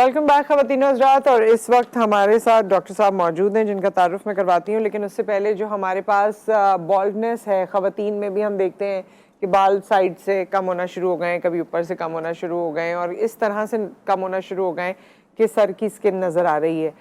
Welcome back ख़वातीन हज़रात। और इस वक्त हमारे साथ डॉक्टर साहब मौजूद हैं जिनका तारुफ मैं करवाती हूँ, लेकिन उससे पहले जो हमारे पास बॉल्डनेस है ख़वातीन में भी हम देखते हैं कि बाल साइड से कम होना शुरू हो गए, कभी ऊपर से कम होना शुरू हो गए और इस तरह से कम होना शुरू हो गए कि सर की स्किन नज़र आ रही है।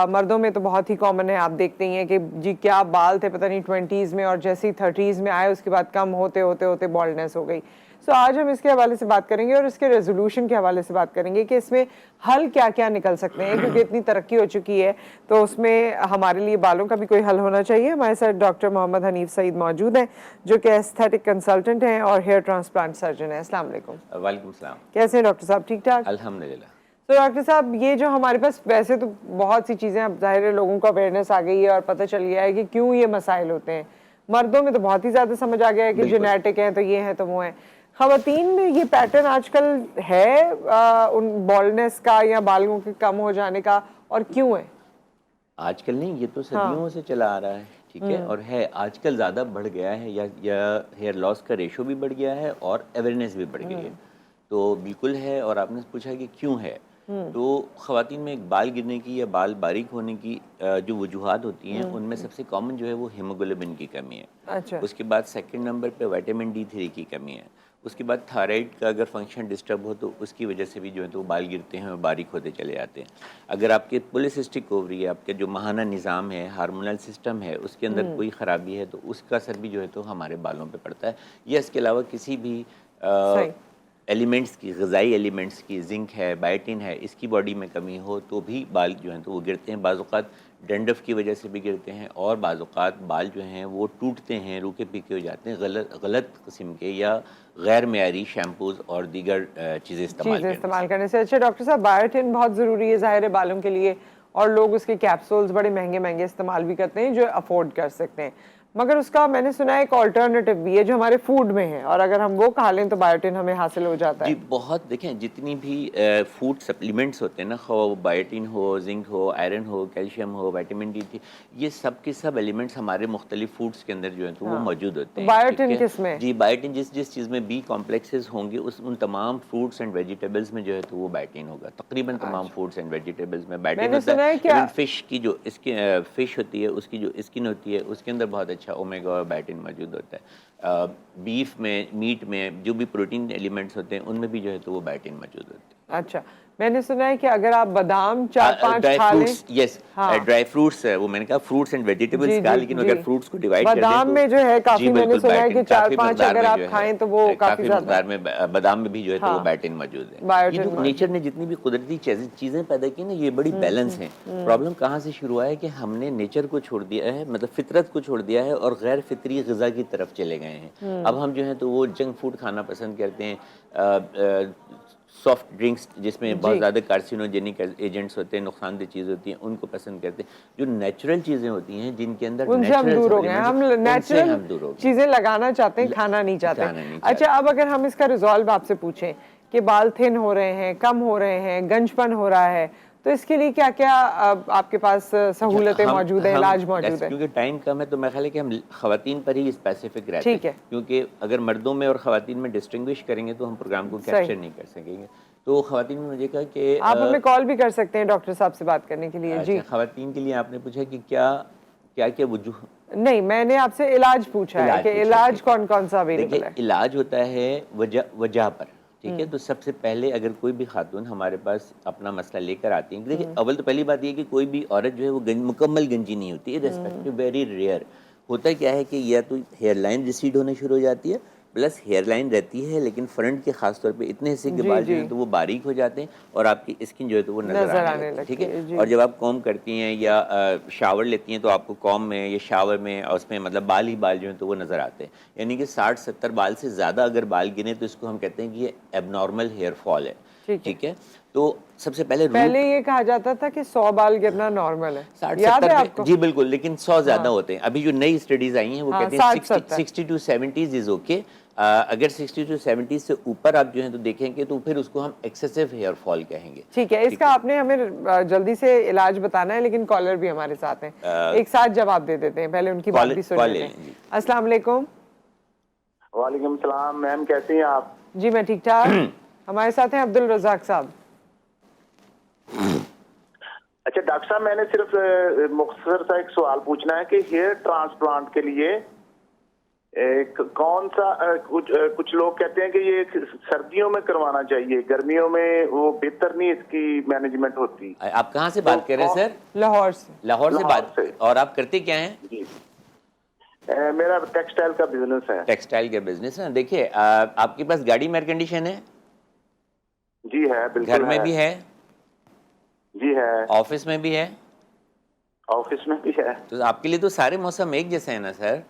मर्दों में तो बहुत ही कॉमन है, आप देखते ही हैं कि जी क्या बाल थे पता नहीं 20s में और जैसे ही 30s में आए उसके बाद कम होते होते होते बॉल्डनेस हो गई। सो आज हम इसके हवाले से बात करेंगे और इसके रेजोल्यूशन के हवाले से बात करेंगे कि इसमें हल क्या क्या निकल सकते हैं, क्योंकि इतनी तरक्की हो चुकी है तो उसमें हमारे लिए बालों का भी कोई हल होना चाहिए। हमारे साथ डॉक्टर मोहम्मद हनीफ सईद मौजूद हैं जो कि एस्थेटिक कंसल्टेंट हैं और हेयर ट्रांसप्लांट सर्जन है। अस्सलाम वालेकुम। वालेकुम सलाम। कैसे हैं डॉक्टर साहब? ठीक ठाक अल्हम्दुलिल्लाह। तो डॉक्टर साहब, ये जो हमारे पास वैसे तो बहुत सी चीज़ें अब ज़ाहिर है लोगों को अवेयरनेस आ गई है और पता चल गया है कि क्यों ये मसाइल होते हैं। मर्दों में तो बहुत ही ज़्यादा समझ आ गया है कि जेनेटिक है तो ये है तो वो है। ख़वातीन में ये पैटर्न आजकल है उन बॉल्डनेस का या बालों के कम हो जाने का, और क्यों है? आजकल नहीं, ये तो सदियों से चला आ रहा है, ठीक है, और है आजकल ज़्यादा बढ़ गया है या हेयर लॉस का रेशो भी बढ़ गया है और अवेयरनेस भी बढ़ गई है। तो बिल्कुल है। और आपने पूछा कि क्यों है, तो ख़वातीन में एक बाल गिरने की या बाल बारीक होने की जो वजूहात होती हैं उनमें सबसे कॉमन जो है वो हीमोग्लोबिन की कमी है। अच्छा। उसके बाद सेकंड नंबर पे विटामिन D3 की कमी है। उसके बाद थायराइड का अगर फंक्शन डिस्टर्ब हो तो उसकी वजह से भी जो है तो बाल गिरते हैं और बारीक होते चले जाते हैं। अगर आपके पॉलीसिस्टिक ओवरी है, आपके जो महाना निज़ाम है, हार्मोनल सिस्टम है, उसके अंदर कोई ख़राबी है तो उसका असर भी जो है तो हमारे बालों पे पड़ता है। या इसके अलावा किसी भी सही। एलिमेंट्स की, ग़िज़ाई एलिमेंट्स की, जिंक है, बायोटिन है, इसकी बॉडी में कमी हो तो भी बाल जो हैं तो वो गिरते हैं। बाज़ औक़ात डंडफ की वजह से भी गिरते हैं और बाज़ औक़ात बाल जो हैं वो टूटते हैं, रूखे पीके हो जाते हैं गलत किस्म के या गैर मेयारी शैम्पूज़ और दीगर चीज़ें इस्तेमाल करने से। अच्छा डॉक्टर साहब, बायोटिन बहुत ज़रूरी है ज़ाहिर है बालों के लिए, और लोग उसके कैप्सूल्स बड़े महंगे महंगे इस्तेमाल भी करते हैं जो अफोर्ड कर सकते हैं, मगर उसका मैंने सुना है एक ऑल्टरनेटिव भी है जो हमारे फूड में है, और अगर हम वो खा लें तो बायोटिन हमें हासिल हो जाता जी, है। बहुत देखें जितनी भी फूड सप्लीमेंट्स होते हैं ना, खो बायोटिन हो, जिंक हो, आयरन हो, कैल्शियम हो, विटामिन D3, ये सब के सब एलिमेंट्स हमारे मुख्तलिफ फूड्स के अंदर जो है तो वो मौजूद होते तो हैं। बायोटिन किस में? जी, बायोटिन जिस जिस चीज़ में बी कॉम्प्लेक्सेस होंगे उन तमाम फ्रूट्स एंड वेजिटेबल्स में जो है तो वो बायोटिन होगा। तकरीबन तमाम फ्रूट्स एंड वेजिटेबल्स में बायोटिन मैंने होता सुना है। है क्या इवन फिश की जो इसकी फिश होती है, उसकी जो स्किन होती है, उसके अंदर बहुत अच्छा ओमेगा और बायोटिन मौजूद होता है। बीफ में, मीट में जो भी प्रोटीन एलिमेंट्स होते हैं उनमें भी जो है तो वो बायोटिन मौजूद होते हैं। अच्छा, मैंने सुना है कि अगर आप बादाम 4-5 ड्राई खा लें। फ्रूट्स, यस, हाँ ड्राई फ्रूट्स है वो, मैंने कहा फ्रूट्स एंड वेजिटेबल्स जी कहा, जी लेकिन जी, अगर फ्रूट्स को डिवाइड कर दें बादाम तो में जो है जी काफी मैंने बिल्कुल सुना है कि बायोटिन काफ़ी 4-5 मकदार अगर में आप जो है, खाएं तो वो काफी काफ़ी ज्यादा। मकदार में बादाम में भी जो है तो वो हाँ, बायोटिन मौजूद है। ये बायोटिन जो मौजूद। नेचर ने जितनी भी कुदरती चीज़ें पैदा की ना, ये बड़ी बैलेंस हैं। प्रॉब्लम कहाँ से शुरू हुआ है कि हमने नेचर को छोड़ दिया है, मतलब फितरत को छोड़ दिया है और गैर फितरी ग़िज़ा की तरफ चले गए हैं। अब हम जो है तो वो जंक फूड खाना पसंद करते हैं, सॉफ्ट ड्रिंक्स जिसमें बहुत जी, ज़्यादा कार्सिनोजेनिक एजेंट्स होते हैं, नुकसानदेह चीज़ होती हैं, उनको पसंद करते हैं। जो नेचुरल चीज़ें होती हैं जिनके अंदर उनसे हम नेचुरल दूर हो गए हैं, सप्लीमेंट्स, हम उनसे नेचुरल हम दूर हो गए, चीजें लगाना चाहते हैं, खाना नहीं चाहते। खाना नहीं अच्छा, चाहते। अब अगर हम इसका रिजॉल्व आपसे पूछें कि बाल थिन हो रहे हैं, कम हो रहे हैं, गंजपन हो रहा है, तो इसके लिए क्या क्या आपके पास सहूलतें मौजूद हैं, इलाज मौजूद है? क्योंकि टाइम कम है तो मैं ख्याल है कि हम ख़वातीन पर ही स्पेसिफिक रहते ठीक हैं, है, क्योंकि अगर मर्दों में और ख़वातीन में डिस्टिंग्विश करेंगे तो हम प्रोग्राम को सही। कैप्चर नहीं कर सकेंगे। तो ख़वातीन में मुझे कहा कि आप हमें कॉल भी कर सकते हैं डॉक्टर साहब से बात करने के लिए। जी अच्छा, ख़वातीन के लिए आपने पूछा कि क्या क्या क्या वजूह, नहीं, मैंने आपसे इलाज पूछा है इलाज कि पूछा, इलाज ठीक है। कौन कौन सा अवेलेबल देखिए, है। इलाज होता है वजह पर, ठीक है। तो सबसे पहले अगर कोई भी खातून हमारे पास अपना मसला लेकर आती है, देखिए अव्वल तो पहली बात ये कि कोई भी औरत जो है वो मुकम्मल गंजी नहीं होती है, रिस्पेक्टिव वेरी रेयर होता। क्या है कि या तो हेयर लाइन रिसीड होने शुरू हो जाती है, प्लस हेयर लाइन रहती है लेकिन फ्रंट के खास तौर पे इतने हिस्से के जी बाल जो जी, हैं तो वो बारीक हो जाते हैं और आपकी स्किन जो है तो वो नज़र नजर आने आने लगती है, ठीक लगती है। है। जी और जब आप कॉम करती हैं या शावर लेती हैं तो आपको कॉम में या शावर में और उसमें मतलब बाल ही बाल जो हैं तो वो नज़र आते हैं। यानी कि 60-70 बाल से ज़्यादा अगर बाल गिने तो इसको हम कहते हैं कि ये एबनॉर्मल हेयर फॉल है, ठीक है। ठीक है। तो सबसे पहले पहले रूट ये कहा जाता था कि 100 बाल गिरना नॉर्मल है, साठ याद है सत्तर में, आपको? जी बिल्कुल, लेकिन 100 ज़्यादा हाँ होते हैं। अभी जो नई स्टडीज़ आई हैं वो हाँ, कहते हैं 60-70। 60 टू 70 इज़ ओके। अगर 60 टू 70 से ऊपर आप जो है तो देखेंगे तो फिर उसको हम एक्सेसिव हेयर फॉल कहेंगे, ठीक है, ठीक इसका है। आपने हमें जल्दी से इलाज बताना है, लेकिन कॉलर भी हमारे साथ हैं, एक साथ जवाब दे देते हैं, पहले उनकी बात भी सुन कॉल ले लेते हैं। लें जी। अस्सलाम वालेकुम। वालेकुम सलाम मैम, कैसी हैं आप? जी मैं ठीक ठाक। हमारे साथ हैं अब्दुल रज़ाक साहब। अच्छा डॉक्टर साहब, मैंने सिर्फ मुख्तसर सा एक सवाल पूछना है कि हेयर ट्रांसप्लांट के लिए कौन सा कुछ लोग कहते हैं कि ये सर्दियों में करवाना चाहिए, गर्मियों में वो बेहतर नहीं इसकी मैनेजमेंट होती। आप कहाँ से बात कर रहे हैं सर? लाहौर से। लाहौर से बात से। और आप करते क्या हैं? जी, मेरा टेक्सटाइल का बिजनेस है। टेक्सटाइल का बिजनेस है। देखिए, आपके पास गाड़ी में एयर कंडीशन है? जी है, बिल्कुल। घर में भी है? जी है। ऑफिस में भी है? ऑफिस में भी है। तो आपके लिए तो सारे मौसम एक जैसे हैं ना सर।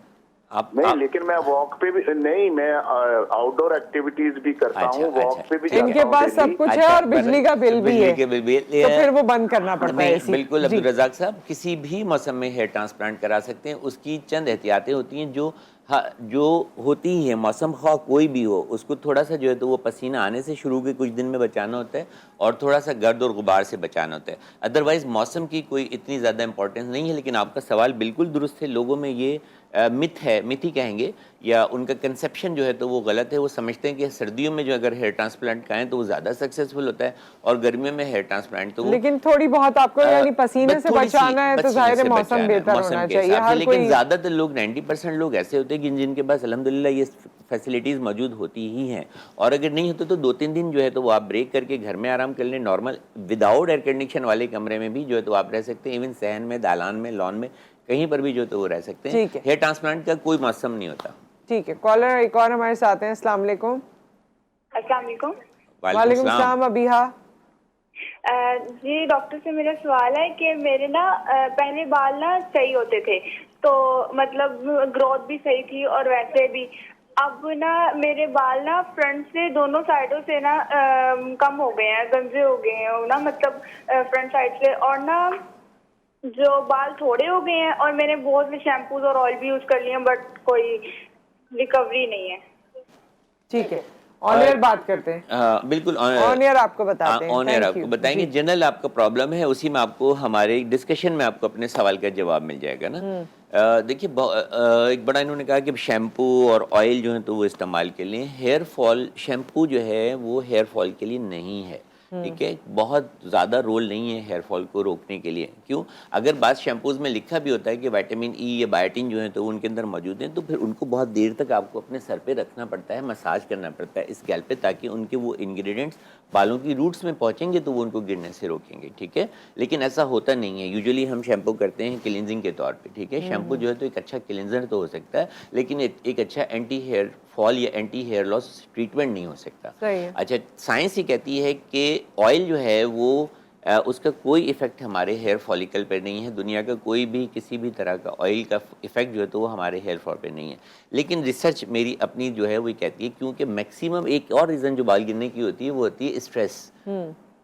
नहीं, लेकिन मैं वॉक पे भी नहीं, मैं आउटडोर एक्टिविटीज भी करता अच्छा, हूँ, वॉक अच्छा, पे भी ठीक है। इनके पास सब कुछ है और बिजली का बिल भी है, बिजली के बिल भी तो फिर वो बंद करना पड़ता है नहीं, ऐसी। बिल्कुल जी। अब्दुल रज़ाक साहब, किसी भी मौसम में हेयर ट्रांसप्लांट करा सकते हैं। उसकी चंद एहतियातें होती हैं जो होती ही है। मौसम ख़्वाह कोई भी हो, उसको थोड़ा सा जो है तो वो पसीना आने से शुरू के कुछ दिन में बचाना होता है और थोड़ा सा गर्द और गुबार से बचाना होता है। अदरवाइज़ मौसम की कोई इतनी ज़्यादा इंपॉर्टेंस नहीं है। लेकिन आपका सवाल बिल्कुल दुरुस्त है। लोगों में ये मिथ ही कहेंगे, या उनका कंसेप्शन जो है तो वो गलत है। वो समझते हैं कि सर्दियों में जो अगर हेयर ट्रांसप्लांट कराएं तो वो ज़्यादा सक्सेसफुल होता है और गर्मियों में हेयर ट्रांसप्लांट तो लेकिन थोड़ी बहुत आपको यानी पसीने से बचाना है तो जाहिर है मौसम बेहतर होना चाहिए हर लेकिन कोई। ज़्यादातर लोग 90% लोग ऐसे होते हैं जिनके पास अल्हम्दुलिल्लाह ये फैसिलिटीज़ मौजूद होती ही हैं। और अगर नहीं होते तो 2-3 दिन जो है तो वो आप ब्रेक करके घर में आराम कर लें। नॉर्मल विदाउट एयर कंडीशन वाले कमरे में भी जो है तो आप रह सकते हैं। इवन सहन में, दालान में, लॉन में, कहीं पर भी जो तो वो रह सकते हैं। हेयर ट्रांसप्लांट का कोई मौसम नहीं होता। ठीक है, कॉलर एक और हमारे साथ हैं। अस्सलाम वालेकुम। अस्सलाम वालेकुम। वालेकुम सलाम अबीहा। जी डॉक्टर से मेरा सवाल है कि मेरे ना पहले बाल ना सही होते थे, तो मतलब ग्रोथ भी सही थी और वैसे भी अब ना मेरे बाल ना फ्रंट से दोनों साइडों से ना कम हो गए हैं, गंजे हो गए हैं ना, मतलब फ्रंट साइड से, और ना जो बाल थोड़े हो गए हैं और मैंने बहुत से शैम्पूज और ऑयल भी यूज कर लिए हैं बट कोई रिकवरी नहीं है। ठीक है, ऑन एयर बात करते हैं। बिल्कुल ऑन एयर आपको बताते हैं। ऑन एयर आपको बताएंगे। जनरल आपका प्रॉब्लम है, उसी में आपको हमारे डिस्कशन में आपको अपने सवाल का जवाब मिल जाएगा ना। देखिए, एक बड़ा इन्होंने कहा कि शैम्पू और ऑयल जो है तो वो इस्तेमाल के लिए। हेयर फॉल शैम्पू जो है वो हेयर फॉल के लिए नहीं है। ठीक है, बहुत ज़्यादा रोल नहीं है हेयर फॉल को रोकने के लिए। क्यों? अगर बाद शैम्पूज़ में लिखा भी होता है कि विटामिन ई या बायोटिन जो है तो उनके अंदर मौजूद हैं, तो फिर उनको बहुत देर तक आपको अपने सर पे रखना पड़ता है, मसाज करना पड़ता है स्कैल्प पे, ताकि उनके वो इंग्रेडिएंट्स बालों की रूट्स में पहुंचेंगे तो वो उनको गिरने से रोकेंगे। ठीक है, लेकिन ऐसा होता नहीं है। यूजुअली हम शैम्पू करते हैं क्लिनजिंग के तौर पे। ठीक है, शैम्पू जो है तो एक अच्छा क्लिनजर तो हो सकता है, लेकिन एक अच्छा एंटी हेयर फॉल या एंटी हेयर लॉस ट्रीटमेंट नहीं हो सकता। सही है। अच्छा, साइंस ये कहती है कि ऑयल जो है वो उसका कोई इफ़ेक्ट हमारे हेयर फॉलिकल पे नहीं है। दुनिया का कोई भी किसी भी तरह का ऑयल का इफ़ेक्ट जो है तो वो हमारे हेयर फॉल पे नहीं है। लेकिन रिसर्च मेरी अपनी जो है वो कहती है, क्योंकि मैक्सिमम एक और रीज़न जो बाल गिरने की होती है वो होती है स्ट्रेस,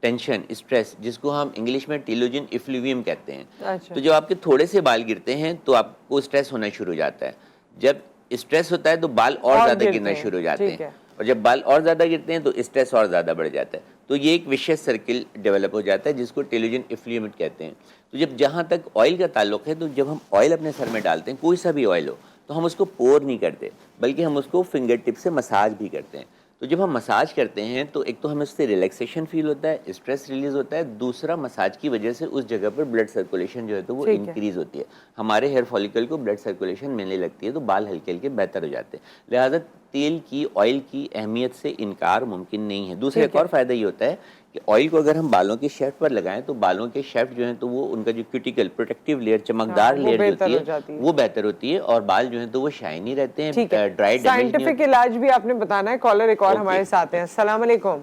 टेंशन, स्ट्रेस, जिसको हम इंग्लिश में टेलोजन इफ्लूवियम कहते हैं। अच्छा। तो जब आपके थोड़े से बाल गिरते हैं तो आपको स्ट्रेस होना शुरू हो जाता है। जब स्ट्रेस होता है तो बाल और ज़्यादा गिरना शुरू हो जाते हैं, और जब बाल और ज़्यादा गिरते हैं तो स्ट्रेस और ज़्यादा बढ़ जाता है। तो ये एक विशेष सर्किल डेवलप हो जाता है जिसको टेलोजन इफ्लूवियम कहते हैं। तो जब जहाँ तक ऑयल का ताल्लुक है, तो जब हम ऑयल अपने सर में डालते हैं, कोई सा भी ऑयल हो, तो हम उसको पोर नहीं करते, बल्कि हम उसको फिंगर टिप से मसाज भी करते हैं। तो जब हम मसाज करते हैं तो एक तो हमें उससे रिलैक्सेशन फील होता है, स्ट्रेस रिलीज होता है। दूसरा, मसाज की वजह से उस जगह पर ब्लड सर्कुलेशन जो है तो वो इंक्रीज होती है, हमारे हेयर फॉलिकल को ब्लड सर्कुलेशन मिलने लगती है, तो बाल हल्के हल्के बेहतर हो जाते हैं। लिहाजा तेल की, ऑयल की अहमियत से इनकार मुमकिन नहीं है। दूसरा एक और फ़ायदा ये होता है कि ऑयल को अगर हम बालों के शेफ्ट पर लगाएं तो बालों के शेफ्ट जो हैं तो वो उनका जो क्यूटिकल प्रोटेक्टिव लेयर, चमकदार लेयर जो होती है वो बेहतर होती है, और बाल जो हैं तो वो शाइनी रहते हैं, ड्राई डैमेज। साइंटिफिक इलाज भी आपने बताना है। कॉलर एक और हमारे साथ हैं। अस्सलाम वालेकुम।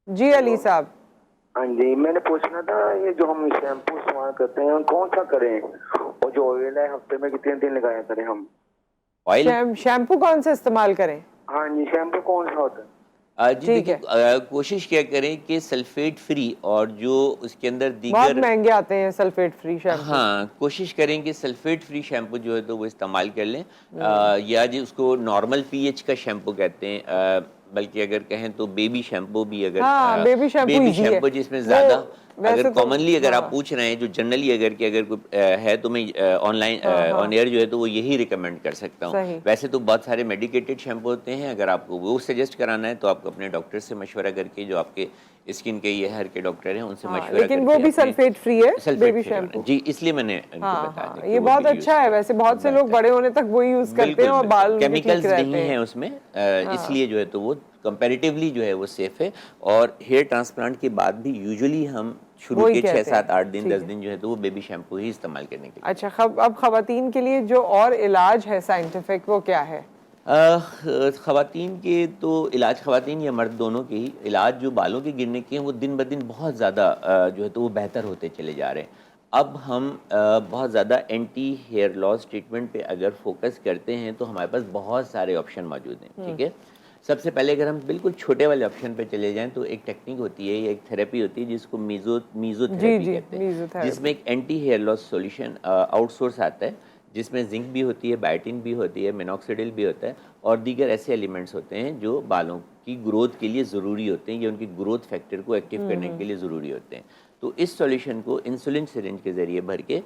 जी अली साहब। हाँ जी, मैंने पूछना था, ये जो हम शैम्पू इस्तेमाल करते हैं कौन सा करें, और जो ऑयल है हफ्ते में कितने दिन लगाया करें हम? ऑयल शैम्पू कौन सा इस्तेमाल करें? हाँ जी, शैम्पू कौन सा होता है? जी देखिए, कोशिश क्या करें कि सल्फेट फ्री, और जो उसके अंदर दीगर बहुत महंगे आते हैं सल्फेट फ्री शैम्पू। हाँ, कोशिश करें कि सल्फेट फ्री शैम्पू जो है तो वो इस्तेमाल कर लें, या जी उसको नॉर्मल पीएच का शैम्पू कहते हैं, बल्कि अगर कहें तो बेबी शैम्पू भी, अगर बेबी शैम्पू जिसमें ज़्यादा वैसे अगर तो- कॉमनली अगर हाँ। आप पूछ रहे हैं, जो जनरली अगर कि अगर कोई है तो मैं ऑनलाइन ऑन एयर जो है तो वो यही रिकमेंड कर सकता सही। हूँ। वैसे तो बहुत सारे मेडिकेटेड शैम्पू होते हैं, अगर आपको वो सजेस्ट कराना है तो आप अपने डॉक्टर से मशवरा करके, जो आपके स्किन के ये हेयर के डॉक्टर हैं उनसे हाँ, मशवरा लेकिन करके वो भी अपने- सल्फेट फ्री है सल्फेट बेबी फ्री होना। शैम्पू। जी, इसलिए मैंने इनको हाँ बता हाँ, दिया कि ये वो बहुत भी अच्छा है। वैसे बहुत से लोग बड़े होने तक वो यूज करते हैं और बाल उनके ठीक केमिकल्स रहते नहीं हैं। है उसमें, इसलिए जो है तो वो कंपैरेटिवली जो है वो सेफ है। और हेयर ट्रांसप्लांट के बाद भी यूजुअली हम शुरू वही के 6, कहते 7, हैं, 8 दिन, ठीक 10 है। दिन जो है तो वो बेबी शैम्पू ही इस्तेमाल करने के लिए। अच्छा, अब खवातीन के लिए जो और इलाज है साइंटिफिक, वो क्या है? ख़वातीन के तो इलाज, ख़वातीन या मर्द दोनों के ही इलाज जो बालों के गिरने के हैं वो दिन ब दिन बहुत ज़्यादा जो है तो वो बेहतर होते चले जा रहे हैं। अब हम बहुत ज़्यादा एंटी हेयर लॉस ट्रीटमेंट पे अगर फोकस करते हैं तो हमारे पास बहुत सारे ऑप्शन मौजूद हैं, ठीक है। सबसे पहले अगर हम बिल्कुल छोटे वाले ऑप्शन पे चले जाएं तो एक टेक्निक होती है, एक थेरेपी होती है जिसको मीज़ोथेरेपी जी, कहते हैं, मीज़ोथेरेपी। जिसमें एक anti hair loss solution outsource आता है, जिसमें जिंक भी होती है, बायोटिन भी होती है, मिनॉक्सिडिल भी होता है और दीगर ऐसे एलिमेंट्स होते हैं जो बालों की ग्रोथ के लिए ज़रूरी होते हैं या उनकी ग्रोथ फैक्टर को एक्टिव करने के लिए ज़रूरी होते हैं। तो इस सॉल्यूशन को इंसुलिन सिरिंज के ज़रिए भर के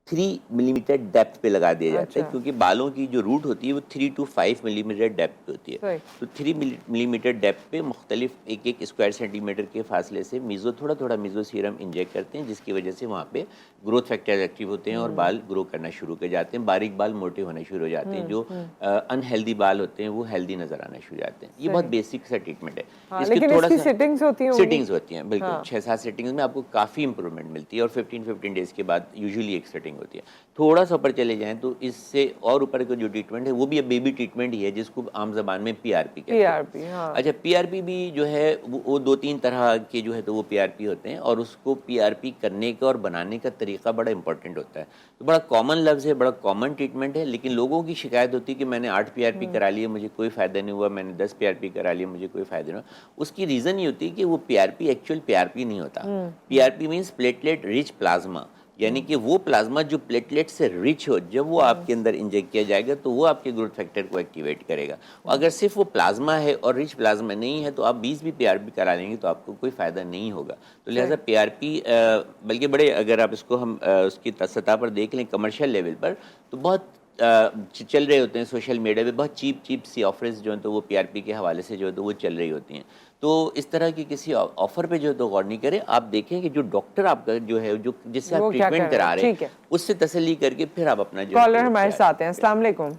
3 मिलीमीटर डेप्थ पे लगा दिया जाता है, अच्छा। क्योंकि बालों की जो रूट होती है वो 3 to 5 मिलीमीटर डेप्थ पे होती है। सही। तो 3 मिलीमीटर डेप्थ पे मुख्तलिफ एक स्क्वायर सेंटीमीटर के फासले से थोड़ा थोड़ा मीज़ो सीरम इंजेक्ट करते हैं, जिसकी वजह से वहाँ पे ग्रोथ फैक्टर एक्टिव होते हैं और बाल ग्रो करना शुरू कर जाते हैं। बारीक बाल मोटे होने शुरू हो जाते हैं, जो अनहेल्दी बाल होते हैं वो हेल्दी नजर आना शुरू हो जाते हैं। ये बहुत बेसिक सा ट्रीटमेंट है। हाँ, लेकिन इसकी सेटिंग्स होती होंगी। सेटिंग्स होती हैं, बिल्कुल 6-7 सेटिंग्स में आपको काफ़ी इंप्रूवमेंट मिलती है और 15 डेज के बाद यूजुअली एक सेटिंग होती है। थोड़ा सा ऊपर चले जाएं तो इससे और ऊपर का जो ट्रीटमेंट है वो भी अब बेबी ट्रीटमेंट ही है, जिसको आम जबान में पीआरपी कहते हैं। पीआरपी, हाँ। अच्छा, पीआरपी भी जो है वो 2-3 तरह के जो है तो वो पीआरपी होते हैं और उसको पीआरपी करने का और बनाने का तरीका बड़ा इंपॉर्टेंट होता है। तो बड़ा कॉमन लफ्ज़ है, बड़ा कॉमन ट्रीटमेंट है, लेकिन लोगों की शिकायत होती है कि मैंने 8 पीआरपी करा लिए, मुझे कोई फ़ायदा नहीं हुआ, मैंने 10 पीआरपी करा लिए, मुझे कोई फ़ायदा नहीं हुआ। उसकी रीज़न ये होती है कि वो पीआरपी एक्चुअल पीआरपी नहीं होता। PRP means platelet rich plasma, यानी कि वो प्लाज्मा जो प्लेटलेट से रिच हो, जब वो आपके अंदर इंजेक्ट किया जाएगा तो वो आपके ग्रोथ फैक्टर को एक्टिवेट करेगा। अगर सिर्फ वो प्लाज्मा है और रिच प्लाज्मा नहीं है तो आप 20 भी पीआरपी करा लेंगे तो आपको कोई फ़ायदा नहीं होगा। तो लिहाजा पीआरपी बल्कि बड़े, अगर आप इसको हम उसकी सतह पर देख लें कमर्शियल लेवल पर, तो बहुत चल रहे होते हैं सोशल मीडिया पे, बहुत चीप सी ऑफर्स जो हैं तो वो पीआरपी के हवाले से जो है तो वो चल रही होती हैं। तो इस तरह की किसी ऑफर पे जो है तो गौर नहीं करें। आप देखें कि जो डॉक्टर आपका जो है, जो जिससे आप ट्रीटमेंट करा रहे हैं, उससे तसल्ली करके फिर आप अपना जो कॉलर हमारे साथ हैं। अस्सलाम वालेकुम।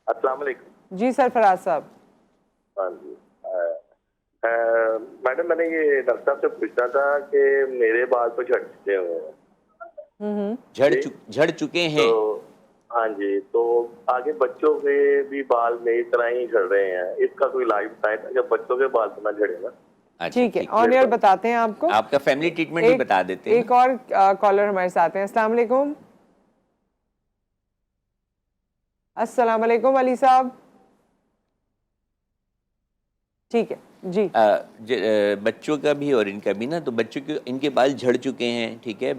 अस्सलाम वालेकुम। जी सरफराज साहब। हाँ जी, मैडम मैंने ये डॉक्टर साहब से पूछना था कि मेरे बाल तो झड़ चुके हुए हैं। झड़ चुके हैं। तो हाँ जी, तो आगे बच्चों के भी बाल मेरी तरह ही झड़ रहे हैं, इसका कोई इलाज बताएं जब बच्चों के बाल तो ना झड़े ना। ठीक है, ऑन एयर बताते हैं आपको, आपका फैमिली ट्रीटमेंट भी बता देते हैं। एक और कॉलर हमारे साथ हैं। अस्सलाम वालेकुम। अस्सलाम वालेकुम अली साहब। ठीक है जी। बच्चों का भी और इनका भी ना, तो बच्चों के इनके बाल झड़ चुके हैं, ठीक है,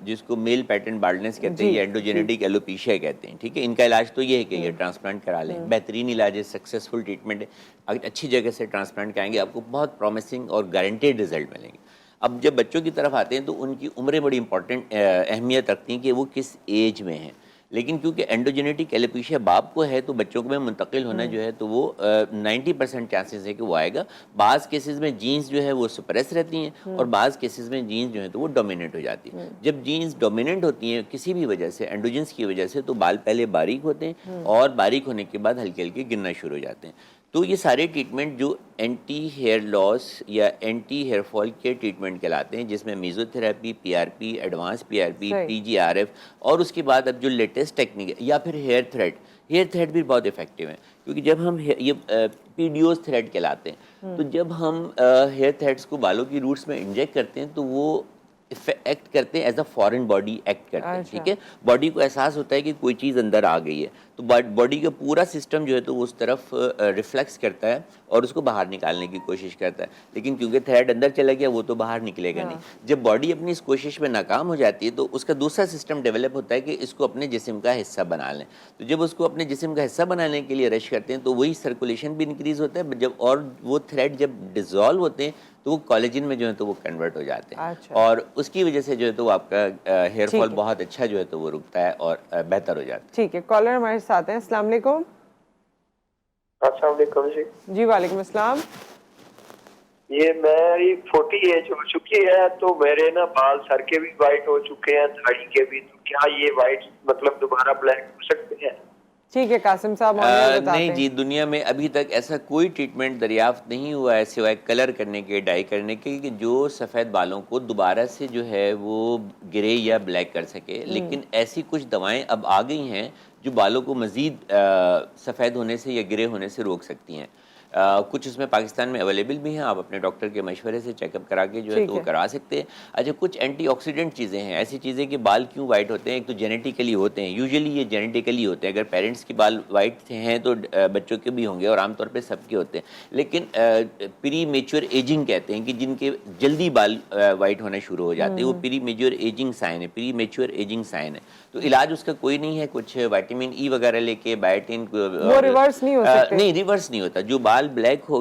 जिसको मेल पैटर्न बाल्डनेस कहते हैं या एंडोजेनेटिक एलोपेशिया कहते हैं, ठीक है। इनका इलाज तो ये है कि ये ट्रांसप्लांट करा लें, बेहतरीन इलाज है, सक्सेसफुल ट्रीटमेंट है। अगर अच्छी जगह से ट्रांसप्लांट कराएंगे आपको बहुत प्रॉमिसिंग और गारंटेड रिजल्ट मिलेंगे। अब जब बच्चों की तरफ आते हैं तो उनकी उम्रें बड़ी इंपॉर्टेंट अहमियत रखती हैं कि वो किस एज में हैं। लेकिन क्योंकि एंडोजेनेटिक एलोपेशिया बाप को है तो बच्चों में मुंतकिल होना जो है तो वो 90% चांसेस है कि वो आएगा। बाज़ केसेस में जीन्स जो है वो सुप्रेस रहती हैं और बाज़ केसेस में जीन्स जो है तो वो डोमिनेट हो जाती है। जब जीन्स डोमिनेंट होती हैं किसी भी वजह से, एंडोजेंस की वजह से, तो बाल पहले बारीक होते हैं और बारीक होने के बाद हल्के हल्के गिरना शुरू हो जाते हैं। तो ये सारे ट्रीटमेंट जो एंटी हेयर लॉस या एंटी हेयर फॉल के ट्रीटमेंट कहलाते हैं, जिसमें मीज़ोथेरेपी, पीआरपी, एडवांस पीआरपी, पीजीआरएफ और उसके बाद अब जो लेटेस्ट टेक्निक है, या फिर हेयर थ्रेड भी बहुत इफेक्टिव है। क्योंकि जब हम ये पीडीओस थ्रेड कहलाते हैं, तो जब हम हेयर थ्रेड्स को बालों की रूट्स में इंजेक्ट करते हैं तो वो एक्ट करते हैं as a foreign body act करते हैं, ठीक है। बॉडी को एहसास होता है कि कोई चीज़ अंदर आ गई है, तो बॉडी का पूरा सिस्टम जो है तो वो उस तरफ रिफ्लेक्स करता है और उसको बाहर निकालने की कोशिश करता है, लेकिन क्योंकि थ्रेड अंदर चला गया वो तो बाहर निकलेगा नहीं। जब बॉडी अपनी इस कोशिश में नाकाम हो जाती है तो उसका दूसरा सिस्टम डेवलप होता है कि इसको अपने जिस्म का हिस्सा बना लें। तो जब उसको अपने जिस्म का हिस्सा बनाने के लिए रश करते हैं तो वही सर्कुलेशन भी इंक्रीज होता है, जब और वो थ्रेड जब डिसॉल्व होते हैं तो वो कोलेजन में जो है तो वो कन्वर्ट हो जाते हैं। अच्छा। और उसकी वजह से जो है तो वो आपका हेयर फॉल बहुत अच्छा जो है तो वो रुकता है और बेहतर हो जाता है। ठीक है, कॉलर हमारे साथ हैं। अस्सलाम वालेकुम। अस्सलाम वालेकुम जी। जी वालेकुम अस्सलाम। ये मेरी 40 एज हो चुकी है तो मेरे ना बाल सर के भी वाइट हो चुके हैं, दाढ़ी के भी, तो क्या ये वाइट मतलब दोबारा ब्लैक हो सकते हैं? ठीक है कासिम साहब, बताते नहीं हैं। जी, दुनिया में अभी तक ऐसा कोई ट्रीटमेंट दरियाफ्त नहीं हुआ है सिवाय कलर करने के, डाई करने के, कि जो सफ़ेद बालों को दोबारा से जो है वो ग्रे या ब्लैक कर सके। लेकिन ऐसी कुछ दवाएं अब आ गई हैं जो बालों को मज़ीद सफ़ेद होने से या ग्रे होने से रोक सकती हैं। कुछ उसमें पाकिस्तान में अवेलेबल भी हैं, आप अपने डॉक्टर के मशवरे से चेकअप करा के जो है तो वो करा सकते हैं। अच्छा, कुछ एंटीऑक्सीडेंट चीज़ें हैं, ऐसी चीज़ें कि बाल क्यों वाइट होते हैं। एक तो जेनेटिकली होते हैं, यूजुअली ये जेनेटिकली होते हैं। अगर पेरेंट्स के बाल वाइट हैं तो बच्चों के भी होंगे और आमतौर पे सबके होते हैं। लेकिन प्री मेच्योर एजिंग कहते हैं कि जिनके जल्दी बाल वाइट होना शुरू हो जाते हैं, वो प्री मेच्योर एजिंग साइन है, प्री मेच्योर एजिंग साइन है। तो इलाज उसका कोई नहीं है, कुछ विटामिन ई वगैरह लेके, बायोटिन, वो रिवर्स नहीं हो सकते? नहीं, रिवर्स नहीं होता। जो बाल ब्लैक हो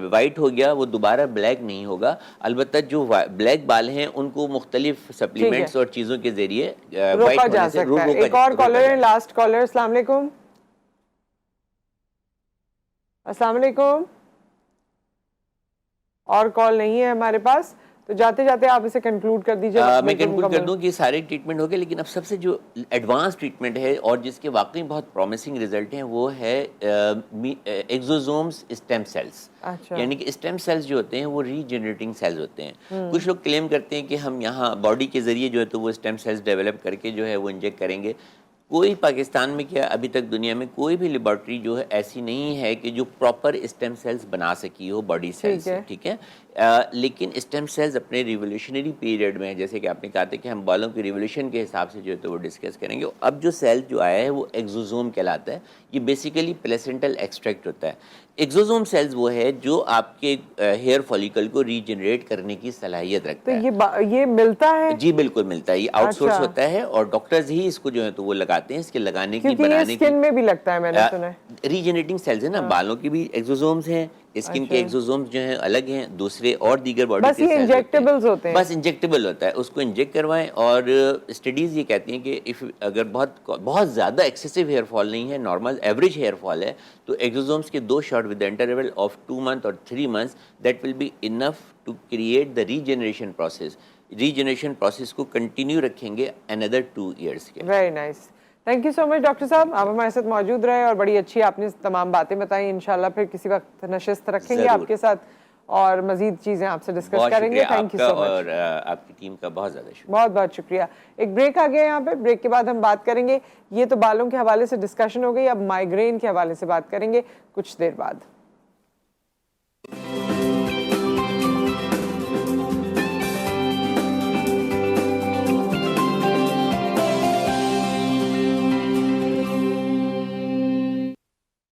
वाइट हो गया वो दोबारा ब्लैक नहीं होगा। अलबत्ता जो ब्लैक बाल हैं उनको मुख्तलिफ सप्लीमेंट्स और चीज़ों के जरिए रोका जा सकता है। एक और कॉलर है, लास्ट कॉलर। अस्सलाम वालेकुम। अस्सलाम वालेकुम। और कॉल नहीं है हमारे पास, तो जाते जाते आप इसे कंक्लूड कर दीजिए। मैं कंक्लूड कर दूं कि सारे ट्रीटमेंट हो गए, लेकिन अब सबसे जो एडवांस ट्रीटमेंट है और जिसके वाकई बहुत प्रॉमिसिंग रिजल्ट हैं वो है एक्सोसोम्स स्टेम सेल्स। अच्छा। यानी कि स्टेम सेल्स जो होते हैं वो रीजनरेटिंग सेल्स होते हैं। कुछ लोग क्लेम करते हैं कि हम यहाँ बॉडी के जरिए जो है तो वो स्टेम सेल्स डेवलप करके जो है वो इंजेक्ट करेंगे। कोई पाकिस्तान में क्या अभी तक दुनिया में कोई भी लेबॉर्ट्री जो है ऐसी नहीं है कि जो प्रॉपर स्टेम सेल्स बना सकी हो बॉडी सेल्स से, ठीक है। लेकिन स्टेम सेल्स अपने रिवोल्यूशनरी पीरियड में, जैसे कि आपने कहा था कि हम बालों के रिवोल्यूशन के हिसाब से जो है तो वो डिस्कस करेंगे। अब जो सेल जो आया है वो एक्सोसोम कहलाता है। ये बेसिकली प्लेसेंटल एक्सट्रैक्ट होता है। एक्सोसोम सेल्स वो है जो आपके हेयर फॉलिकल को रीजनरेट करने की सलाहियत रखता है। तो ये मिलता है? जी बिल्कुल मिलता है। ये आउटसोर्स होता है और डॉक्टर्स ही इसको जो है तो वो लगाते हैं। इसके लगाने की, बनाने की, स्किन में भी लगता है, मैंने सुना है। रीजनरेटिंग सेल्स है ना, बालों की भी एक्सोसोम्स हैं, स्किन के एक्सोसोम्स जो हैं अलग हैं, दूसरे और दीगर बॉडी बस ये इंजेक्टेबल्स होते हैं। बस इंजेक्टेबल होता है, उसको इंजेक्ट करवाएं। और स्टडीज़ ये कहती हैं कि इफ़ अगर बहुत ज़्यादा एक्सेसिव हेयर फॉल नहीं है, नॉर्मल एवरेज हेयर फॉल है, तो एक्सोसोम्स के 2 shot with the interval of 2 month और 3 months that will be enough to create the regeneration process. Regeneration process को कंटिन्यू रखेंगे अनदर 2 ईयर्स के। Very nice, thank you so much doctor साहब, आप हमारे साथ मौजूद रहे और बड़ी अच्छी आपने तमाम बातें बताई। इंशाल्लाह फिर किसी वक्त नशिस्त रखेंगे आपके साथ और मजीद चीज़ें आपसे डिस्कस करेंगे। Thank you so much. और आपकी टीम का बहुत ज़्यादा शुक्रिया। बहुत बहुत शुक्रिया। एक ब्रेक आ गया यहाँ पे, ब्रेक के बाद हम बात करेंगे, ये तो बालों के हवाले से डिस्कशन हो गई, अब माइग्रेन के हवाले से बात करेंगे कुछ देर बाद।